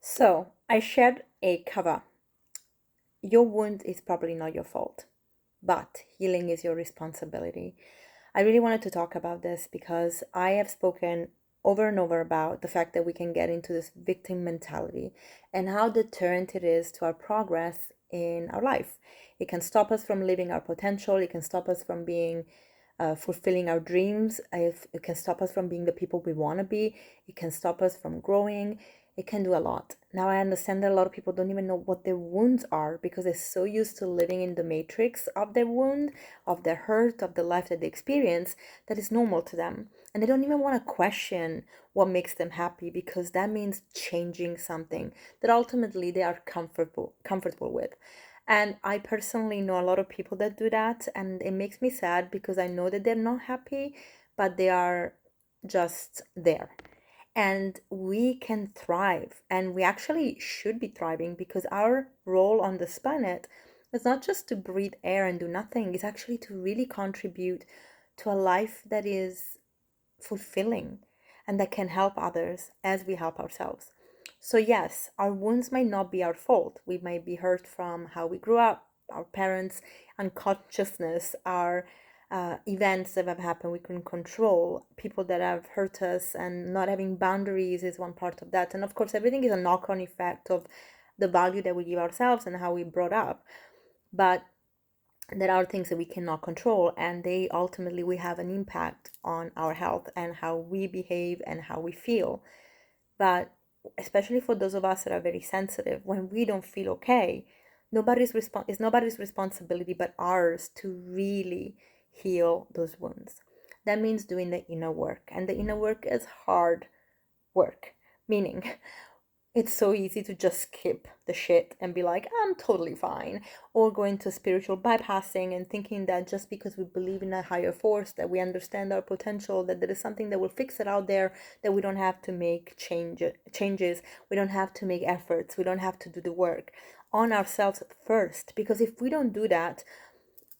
So, I shared a cover. Your wound is probably not your fault, but healing is your responsibility. I really wanted to talk about this because I have spoken over and over about the fact that we can get into this victim mentality and how deterrent it is to our progress in our life. It can stop us from living our potential, it can stop us from being fulfilling our dreams, it can stop us from being the people we want to be, it can stop us from growing, it can do a lot. Now I understand that a lot of people don't even know what their wounds are because they're so used to living in the matrix of their wound, of their hurt, of the life that they experience, that is normal to them. And they don't even want to question what makes them happy because that means changing something that ultimately they are comfortable with. And I personally know a lot of people that do that, and it makes me sad because I know that they're not happy, but they are just there. And we can thrive, and we actually should be thriving because our role on this planet is not just to breathe air and do nothing, it's actually to really contribute to a life that is fulfilling and that can help others as we help ourselves. So, yes, our wounds might not be our fault. We might be hurt from how we grew up, our parents' unconsciousness, our events that have happened we couldn't control, people that have hurt us, and not having boundaries is one part of that. And of course, everything is a knock on effect of the value that we give ourselves and how we brought up. But there are things that we cannot control, and they ultimately we have an impact on our health and how we behave and how we feel. But especially for those of us that are very sensitive, when we don't feel okay, it's nobody's responsibility but ours to really heal those wounds. That means doing the inner work, and the inner work is hard work, meaning it's so easy to just skip the shit and be like, I'm totally fine. Or go into spiritual bypassing and thinking that just because we believe in a higher force, that we understand our potential, that there is something that will fix it out there, that we don't have to make changes, we don't have to make efforts, we don't have to do the work on ourselves first. Because if we don't do that,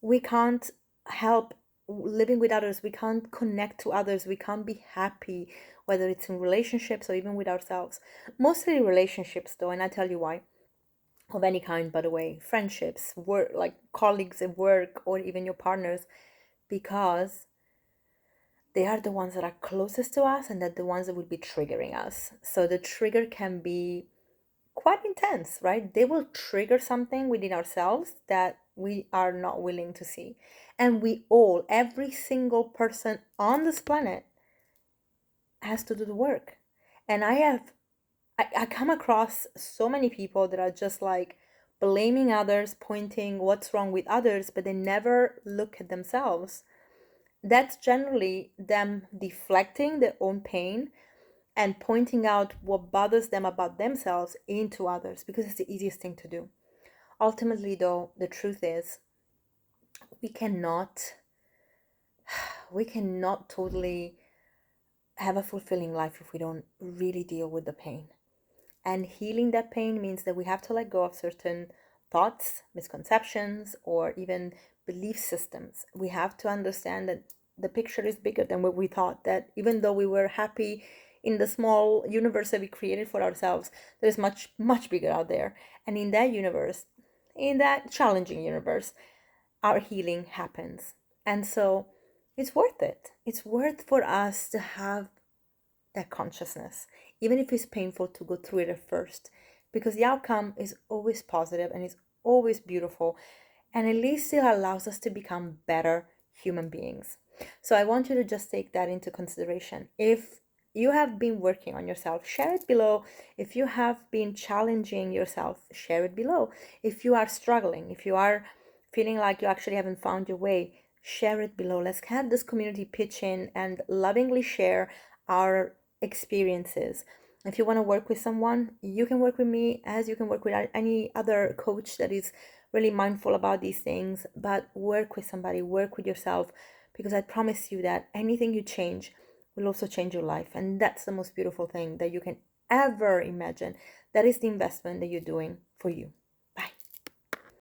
we can't help living with others, we can't connect to others, we can't be happy, whether it's in relationships or even with ourselves. Mostly relationships though, and I tell you why. Of any kind, by the way, friendships, work, like colleagues at work, or even your partners, because they are the ones that are closest to us and that the ones that will be triggering us. So the trigger can be quite intense, right? They will trigger something within ourselves that we are not willing to see. And we all, every single person on this planet has to do the work. And I come across so many people that are just like blaming others, pointing what's wrong with others, but they never look at themselves. That's generally them deflecting their own pain and pointing out what bothers them about themselves into others because it's the easiest thing to do. Ultimately, though, the truth is we cannot we cannot totally have a fulfilling life if we don't really deal with the pain. And healing that pain means that we have to let go of certain thoughts, misconceptions, or even belief systems. We have to understand that the picture is bigger than what we thought, that even though we were happy in the small universe that we created for ourselves, there's much, much bigger out there. And in that universe, in that challenging universe, our healing happens. And so it's worth it. It's worth for us to have that consciousness, even if it's painful to go through it at first, because the outcome is always positive and is always beautiful, and at least it allows us to become better human beings. So I want you to just take that into consideration. If you have been working on yourself, share it below. If you have been challenging yourself, share it below. If you are struggling, if you are feeling like you actually haven't found your way, share it below. Let's have this community pitch in and lovingly share our experiences. If you want to work with someone, you can work with me as you can work with any other coach that is really mindful about these things. But work with somebody, work with yourself, because I promise you that anything you change will also change your life. And that's the most beautiful thing that you can ever imagine. That is the investment that you're doing for you.